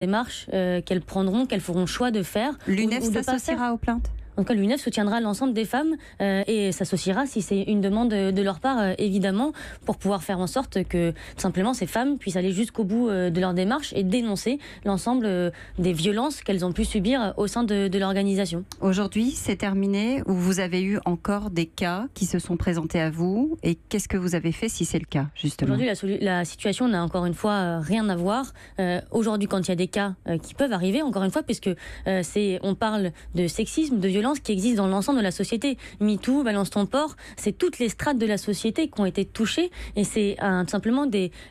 démarches qu'elles prendront, qu'elles feront choix de faire. L'UNEF ou de pas faire. s'associera aux plaintes? En tout cas, l'UNEF soutiendra l'ensemble des femmes et s'associera si c'est une demande de leur part, évidemment, pour pouvoir faire en sorte que, tout simplement, ces femmes puissent aller jusqu'au bout de leur démarche et dénoncer l'ensemble des violences qu'elles ont pu subir au sein de l'organisation. Aujourd'hui, c'est terminé ou vous avez eu encore des cas qui se sont présentés à vous? Et qu'est-ce que vous avez fait si c'est le cas, justement? Aujourd'hui, la situation n'a encore une fois rien à voir. Aujourd'hui, quand il y a des cas qui peuvent arriver, encore une fois, puisque on parle de sexisme, de violence qui existe dans l'ensemble de la société. MeToo, Balance ton port, c'est toutes les strates de la société qui ont été touchées et c'est tout simplement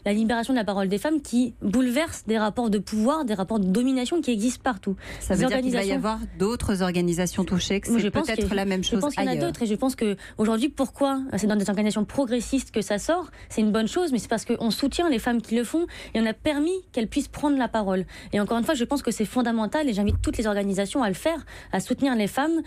la libération de la parole des femmes qui bouleverse des rapports de pouvoir, des rapports de domination qui existent partout. Ça veut dire qu'il va y avoir d'autres organisations touchées, que c'est peut-être la même chose ailleurs. Je pense qu'il y en a d'autres et je pense qu'aujourd'hui, pourquoi c'est dans des organisations progressistes que ça sort, c'est une bonne chose, mais c'est parce qu'on soutient les femmes qui le font et on a permis qu'elles puissent prendre la parole. Et encore une fois, je pense que c'est fondamental et j'invite toutes les organisations à le faire, à soutenir les femmes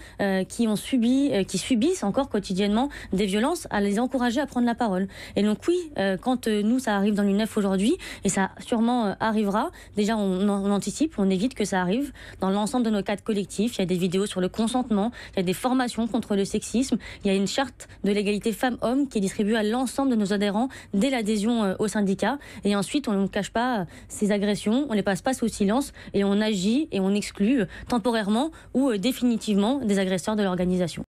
qui subissent encore quotidiennement des violences, à les encourager à prendre la parole. Et donc oui, quand nous ça arrive dans l'UNEF aujourd'hui, et ça sûrement arrivera, déjà on anticipe, on évite que ça arrive dans l'ensemble de nos cadres collectifs. Il y a des vidéos sur le consentement, il y a des formations contre le sexisme, il y a une charte de l'égalité femmes-hommes qui est distribuée à l'ensemble de nos adhérents dès l'adhésion au syndicat. Et ensuite, on ne cache pas ces agressions, on ne les passe pas sous silence et on agit et on exclut temporairement ou définitivement des agresseurs de l'organisation.